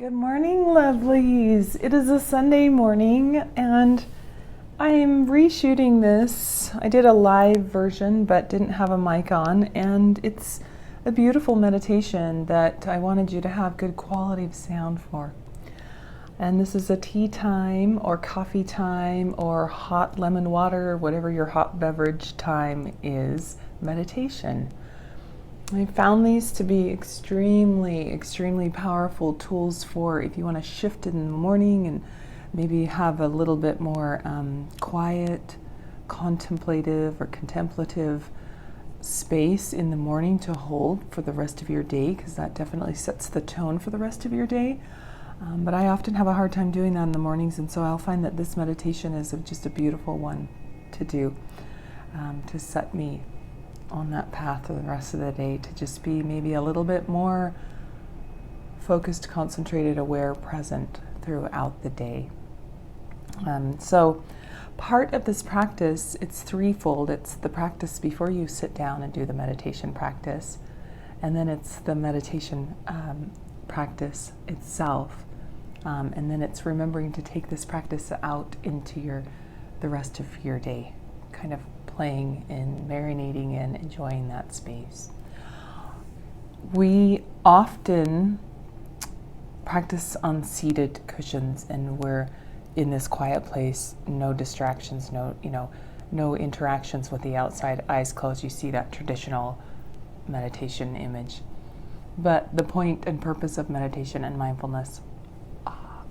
Good morning, lovelies. It is a Sunday morning and I'm reshooting this. I did a live version but didn't have a mic on, and it's a beautiful meditation that I wanted you to have good quality of sound for. And this is a tea time or coffee time or hot lemon water, whatever your hot beverage time is, meditation. I found these to be extremely powerful tools for if you want to shift in the morning and maybe have a little bit more quiet, contemplative or contemplative space in the morning to hold for the rest of your day, because that definitely sets the tone for the rest of your day. But I often have a hard time doing that in the mornings, and so I'll find that this meditation is just a beautiful one to do to set me on that path for the rest of the day, to just be maybe a little bit more focused, concentrated, aware, present throughout the day. So part of this practice, it's threefold. It's the practice before you sit down and do the meditation practice, and then it's the meditation practice itself, and then it's remembering to take this practice out into the rest of your day, kind of playing and marinating and enjoying that space. We often practice on seated cushions, and we're in this quiet place, no distractions, no interactions with the outside, eyes closed. You see that traditional meditation image. But the point and purpose of meditation and mindfulness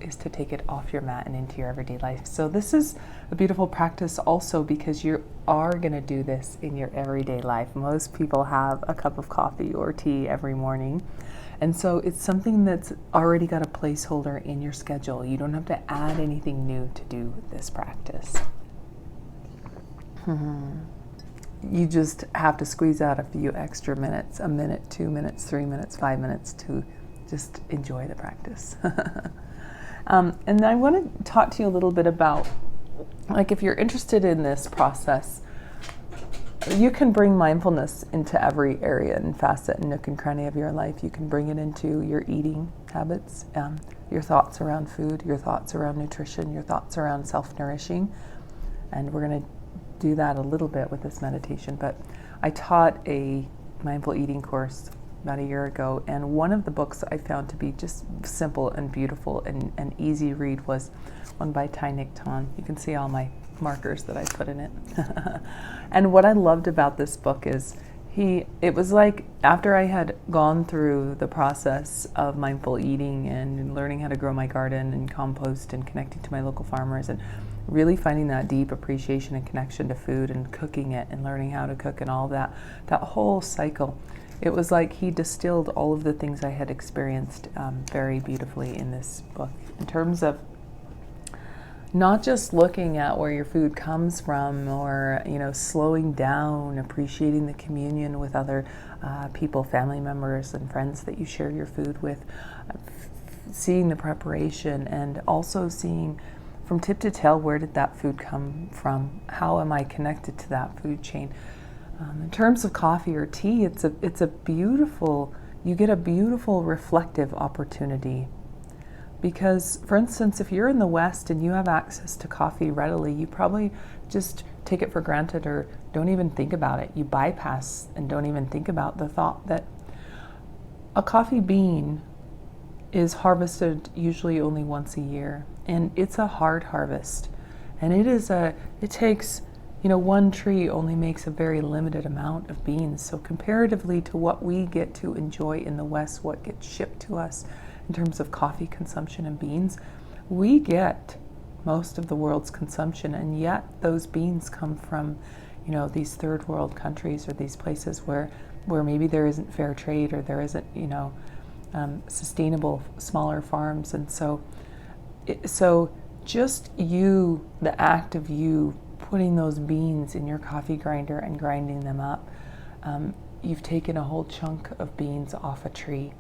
is to take it off your mat and into your everyday life. So this is a beautiful practice also because you are going to do this in your everyday life. Most people have a cup of coffee or tea every morning. And so it's something that's already got a placeholder in your schedule. You don't have to add anything new to do this practice. You just have to squeeze out a few extra minutes, a minute, 2 minutes, 3 minutes, 5 minutes to just enjoy the practice. And I want to talk to you a little bit about, like, if you're interested in this process, you can bring mindfulness into every area and facet and nook and cranny of your life. You can bring it into your eating habits, your thoughts around food, your thoughts around nutrition, your thoughts around self-nourishing. And we're going to do that a little bit with this meditation. But I taught a mindful eating course about a year ago, and one of the books I found to be just simple and beautiful and an easy read was one by Thich Nhat Hanh. You can see all my markers that I put in it. And what I loved about this book is it was like after I had gone through the process of mindful eating and learning how to grow my garden and compost and connecting to my local farmers and really finding that deep appreciation and connection to food and cooking it and learning how to cook and all that whole cycle. It was like he distilled all of the things I had experienced very beautifully in this book, in terms of not just looking at where your food comes from, or slowing down, appreciating the communion with other people, family members and friends that you share your food with, seeing the preparation, and also seeing from tip to tail, where did that food come from? How am I connected to that food chain? In terms of coffee or tea, it's a beautiful, you get a beautiful reflective opportunity. Because, for instance, if you're in the West and you have access to coffee readily, you probably just take it for granted or don't even think about it. You bypass and don't even think about the thought that a coffee bean is harvested usually only once a year, and it's a hard harvest. And it takes, one tree only makes a very limited amount of beans. So comparatively to what we get to enjoy in the West, what gets shipped to us in terms of coffee consumption and beans, we get most of the world's consumption, and yet those beans come from, these third world countries or these places where maybe there isn't fair trade or there isn't, sustainable smaller farms. And so just the act of you putting those beans in your coffee grinder and grinding them up, you've taken a whole chunk of beans off a tree,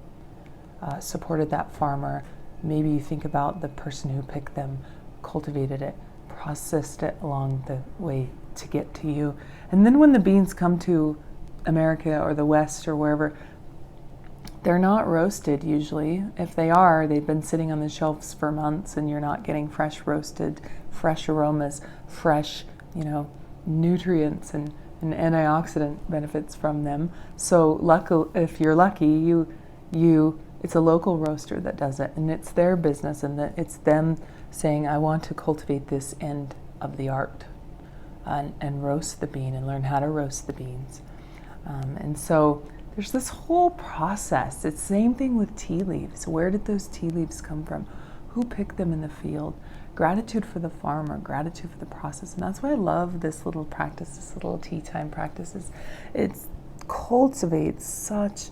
supported that farmer. Maybe you think about the person who picked them, cultivated it, processed it along the way to get to you. And then when the beans come to America or the West or wherever, They're not roasted usually. If they are, they've been sitting on the shelves for months and you're not getting fresh roasted, fresh aromas, fresh, nutrients and antioxidant benefits from them. So if you're lucky, it's a local roaster that does it, and it's their business, and it's them saying, I want to cultivate this end of the art and roast the bean and learn how to roast the beans. And so there's this whole process. It's the same thing with tea leaves. Where did those tea leaves come from? Who picked them in the field? Gratitude for the farmer, gratitude for the process. And that's why I love this little practice, this little tea time practice. It cultivates such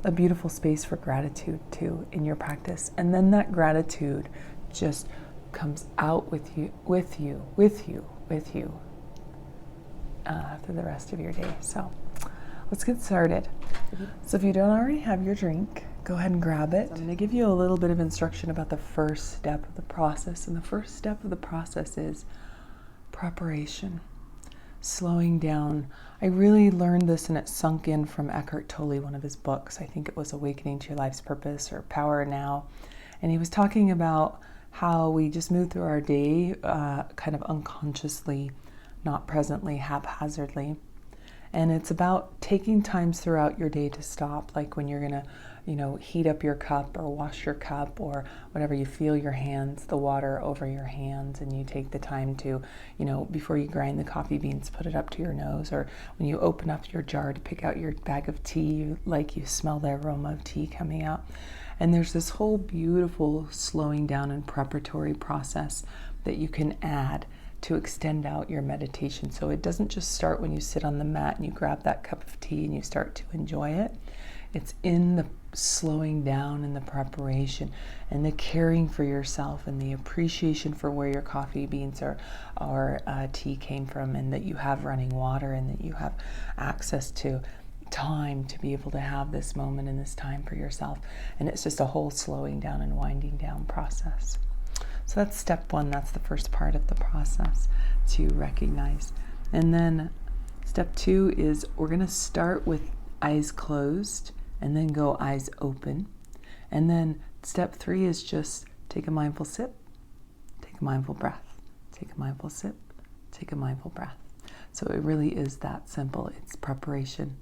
a beautiful space for gratitude too in your practice. And then that gratitude just comes out with you for the rest of your day. So let's get started. So if you don't already have your drink, go ahead and grab it. So I'm going to give you a little bit of instruction about the first step of the process. And the first step of the process is preparation, slowing down. I really learned this and it sunk in from Eckhart Tolle, one of his books. I think it was Awakening to Your Life's Purpose or Power Now. And he was talking about how we just move through our day kind of unconsciously, not presently, haphazardly. And it's about taking times throughout your day to stop, like when you're going to, heat up your cup or wash your cup or whatever, you feel your hands, the water over your hands, and you take the time to, before you grind the coffee beans, put it up to your nose, or when you open up your jar to pick out your bag of tea, you smell the aroma of tea coming out. And there's this whole beautiful slowing down and preparatory process that you can add to extend out your meditation. So it doesn't just start when you sit on the mat and you grab that cup of tea and you start to enjoy it. It's in the slowing down and the preparation and the caring for yourself and the appreciation for where your coffee beans or tea came from, and that you have running water and that you have access to time to be able to have this moment and this time for yourself. And it's just a whole slowing down and winding down process. So that's step one. That's the first part of the process to recognize. And then step two is we're going to start with eyes closed and then go eyes open. And then step three is just take a mindful sip, take a mindful breath, take a mindful sip, take a mindful breath. So it really is that simple. It's preparation,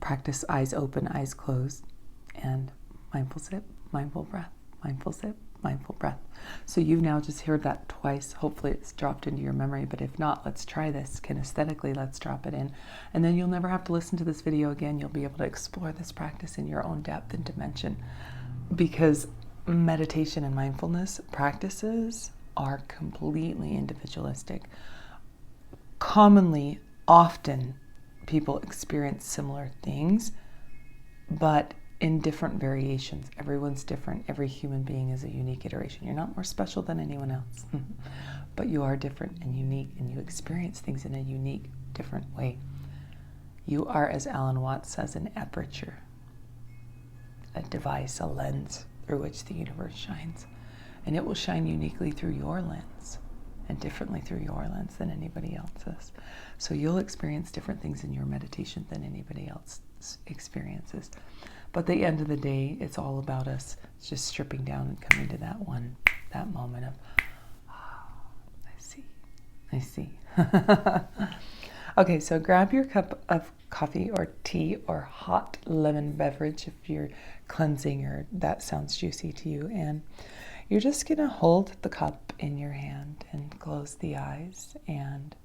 practice eyes open, eyes closed, and mindful sip, mindful breath, mindful sip, mindful breath. So you've now just heard that twice. Hopefully it's dropped into your memory, but if not, let's try this kinesthetically. Let's drop it in. And then you'll never have to listen to this video again. You'll be able to explore this practice in your own depth and dimension, because meditation and mindfulness practices are completely individualistic. Often people experience similar things, but in different variations. Everyone's different. Every human being is a unique iteration. You're not more special than anyone else, but you are different and unique, and you experience things in a unique, different way. You are, as Alan Watts says, an aperture, a device, a lens through which the universe shines. And it will shine uniquely through your lens and differently through your lens than anybody else's. So you'll experience different things in your meditation than anybody else experiences. But at the end of the day, it's all about us just stripping down and coming to that moment of, I see. Okay, so grab your cup of coffee or tea or hot lemon beverage if you're cleansing or that sounds juicy to you. And you're just going to hold the cup in your hand and close the eyes and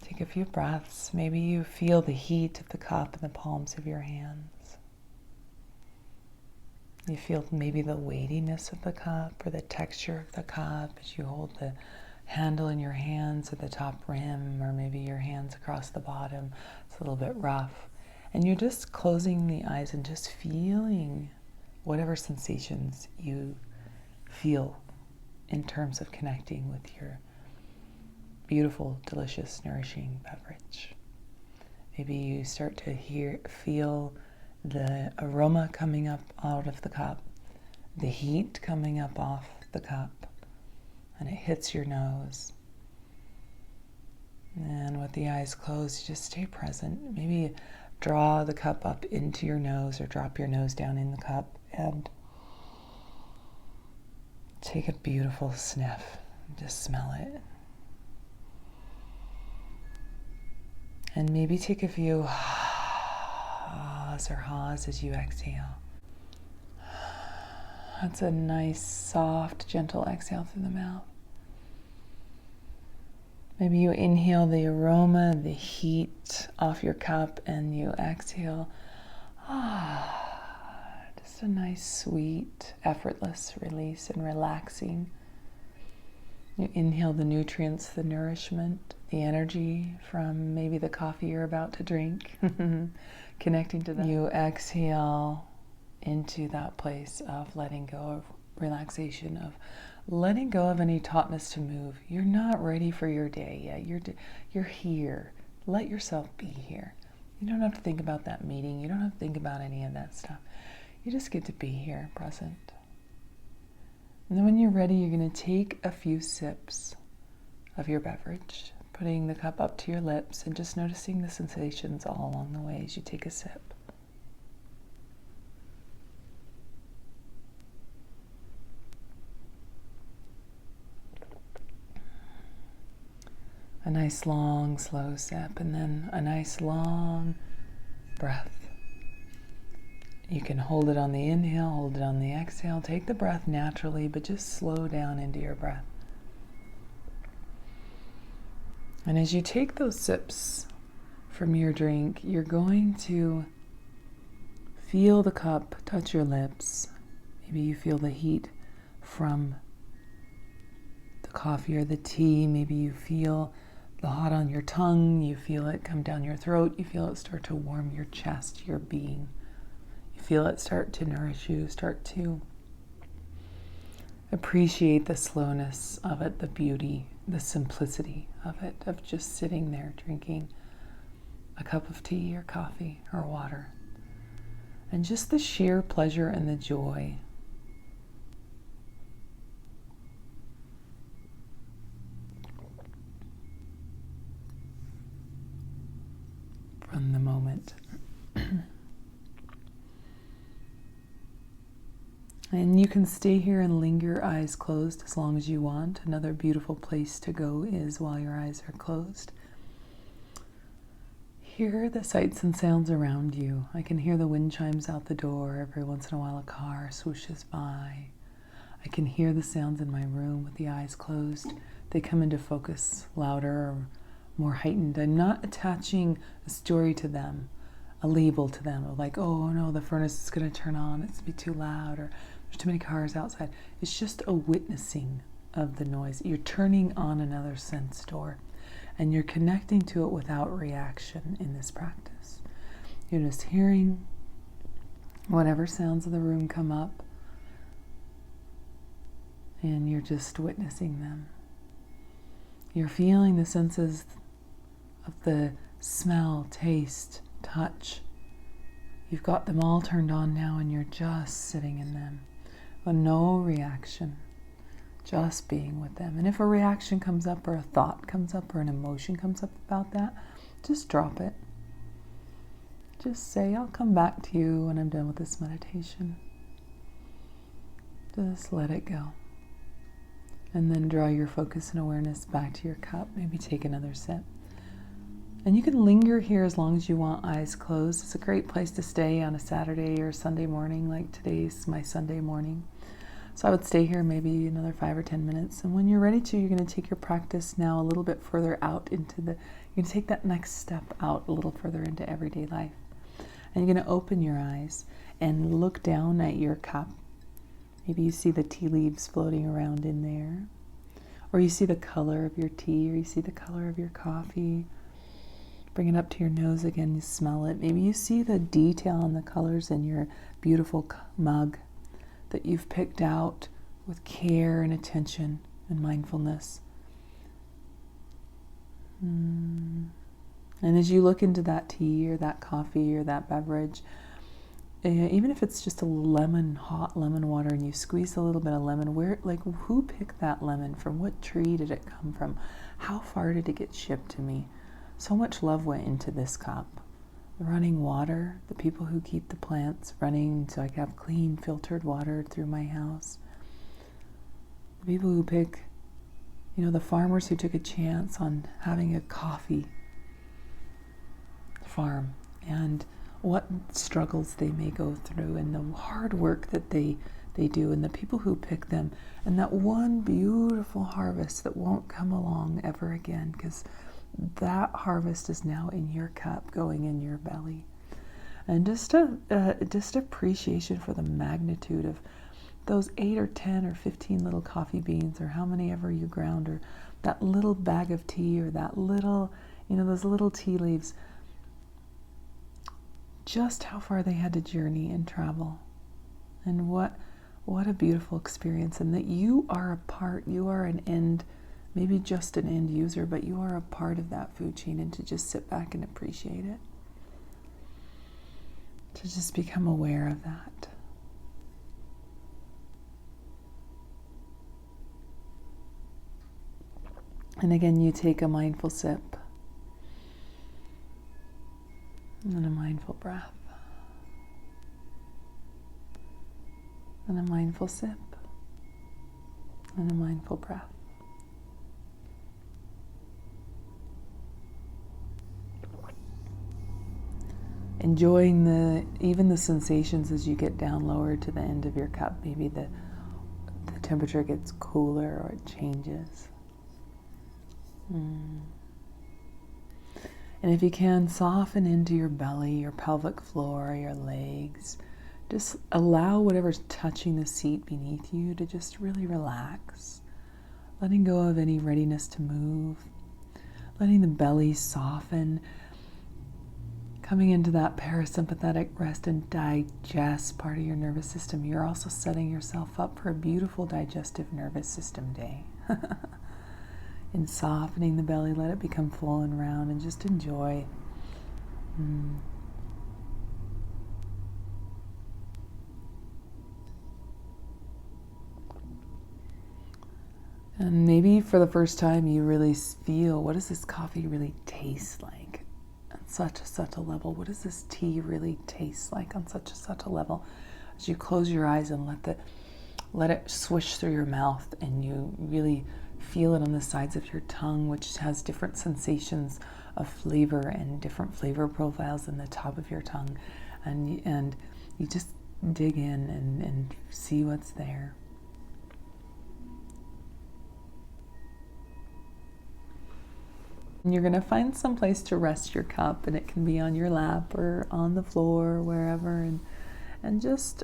take a few breaths. Maybe you feel the heat of the cup in the palms of your hands. You feel maybe the weightiness of the cup or the texture of the cup as you hold the handle in your hands at the top rim, or maybe your hands across the bottom. It's a little bit rough. And you're just closing the eyes and just feeling whatever sensations you feel in terms of connecting with your beautiful, delicious, nourishing beverage. Maybe you start to feel the aroma coming up out of the cup, the heat coming up off the cup, and it hits your nose. And with the eyes closed, you just stay present. Maybe draw the cup up into your nose or drop your nose down in the cup and take a beautiful sniff. Just smell it. And maybe take a few ahs or haws as you exhale. That's a nice, soft, gentle exhale through the mouth. Maybe you inhale the aroma, the heat off your cup, and you exhale. Just a nice, sweet, effortless release and relaxing. You inhale the nutrients, the nourishment, the energy from maybe the coffee you're about to drink, connecting to that. You exhale into that place of letting go, of relaxation, of letting go of any tautness to move. You're not ready for your day yet. You're here. Let yourself be here. You don't have to think about that meeting. You don't have to think about any of that stuff. You just get to be here, present. And then when you're ready, you're going to take a few sips of your beverage, putting the cup up to your lips and just noticing the sensations all along the way as you take a sip. A nice long, slow sip, and then a nice long breath. You can hold it on the inhale, hold it on the exhale. Take the breath naturally, but just slow down into your breath. And as you take those sips from your drink, you're going to feel the cup touch your lips. Maybe you feel the heat from the coffee or the tea. Maybe you feel the hot on your tongue. You feel it come down your throat. You feel it start to warm your chest, your being. You feel it start to nourish you, start to appreciate the slowness of it, the beauty, the simplicity of it, of just sitting there drinking a cup of tea or coffee or water. And just the sheer pleasure and the joy from the moment. And you can stay here and linger, eyes closed, as long as you want. Another beautiful place to go is while your eyes are closed. Hear the sights and sounds around you. I can hear the wind chimes out the door. Every once in a while a car swooshes by. I can hear the sounds in my room with the eyes closed. They come into focus louder or more heightened. I'm not attaching a story to them, a label to them of like, oh no, the furnace is going to turn on, it's going to be too loud, or there's too many cars outside. It's just a witnessing of the noise. You're turning on another sense door, and you're connecting to it without reaction in this practice. You're just hearing whatever sounds of the room come up, and you're just witnessing them. You're feeling the senses of the smell, taste, touch. You've got them all turned on now, and you're just sitting in them. With no reaction, just being with them. And if a reaction comes up, or a thought comes up, or an emotion comes up about that, just drop it. Just say, I'll come back to you when I'm done with this meditation. Just let it go. And then draw your focus and awareness back to your cup. Maybe take another sip. And you can linger here as long as you want, eyes closed. It's a great place to stay on a Saturday or Sunday morning, like today's my Sunday morning. So I would stay here maybe another 5 or 10 minutes. And when you're ready to, you're going to take your practice now a little bit further out into you're going to take that next step out a little further into everyday life. And you're going to open your eyes and look down at your cup. Maybe you see the tea leaves floating around in there. Or you see the color of your tea, or you see the color of your coffee. Bring it up to your nose again, you smell it. Maybe you see the detail and the colors in your beautiful mug that you've picked out with care and attention and mindfulness. And as you look into that tea or that coffee or that beverage, even if it's just a hot lemon water, and you squeeze a little bit of lemon, who picked that lemon? From what tree did it come from? How far did it get shipped to me? So much love went into this cup. running water, the people who keep the plants running so I can have clean filtered water through my house, the people who pick, the farmers who took a chance on having a coffee farm and what struggles they may go through and the hard work that they do, and the people who pick them, and that one beautiful harvest that won't come along ever again, because that harvest is now in your cup, going in your belly. And just appreciation for the magnitude of those 8 or 10 or 15 little coffee beans, or how many ever you ground, or that little bag of tea, or that little, those little tea leaves. Just how far they had to journey and travel, and what a beautiful experience. And that you are a part, you are an end, maybe just an end user, but you are a part of that food chain, and to just sit back and appreciate it, to just become aware of that. And again, you take a mindful sip and a mindful breath, and a mindful sip and a mindful breath. Enjoying even the sensations as you get down lower to the end of your cup. Maybe the temperature gets cooler or it changes. And if you can, soften into your belly, your pelvic floor, your legs. Just allow whatever's touching the seat beneath you to just really relax. Letting go of any readiness to move. Letting the belly soften. Coming into that parasympathetic rest and digest part of your nervous system. You're also setting yourself up for a beautiful digestive nervous system day. In softening the belly, let it become full and round, and just enjoy. And maybe for the first time you really feel, what does this coffee really taste like on such a subtle level? What does this tea really taste like on such a subtle level? As you close your eyes and let it swish through your mouth, and you really feel it on the sides of your tongue, which has different sensations of flavor and different flavor profiles in the top of your tongue. And you just dig in and see what's there. And you're going to find some place to rest your cup, and it can be on your lap or on the floor or wherever. And just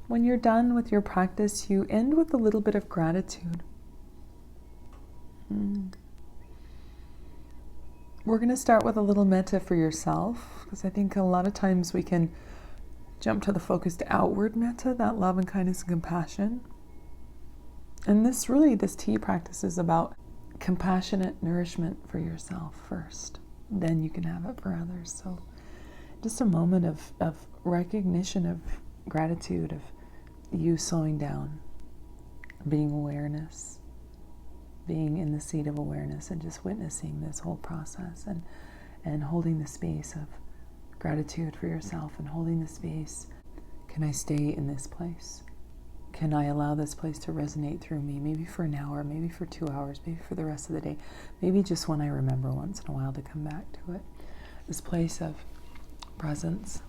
when you're done with your practice, you end with a little bit of gratitude. We're going to start with a little metta for yourself, because I think a lot of times we can jump to the focused outward metta, that love and kindness and compassion. And this tea practice is about compassionate nourishment for yourself first. Then you can have it for others. So just a moment of recognition, of gratitude, of you slowing down, being awareness, being in the seat of awareness, and just witnessing this whole process, and holding the space of gratitude for yourself, and holding the space. Can I stay in this place? Can I allow this place to resonate through me, maybe for an hour, maybe for 2 hours, maybe for the rest of the day, maybe just when I remember once in a while to come back to it. This place of presence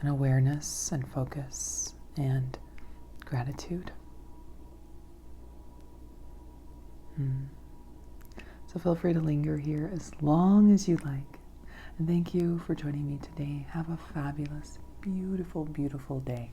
and awareness and focus and gratitude. So feel free to linger here as long as you like. And thank you for joining me today. Have a fabulous, beautiful, beautiful day.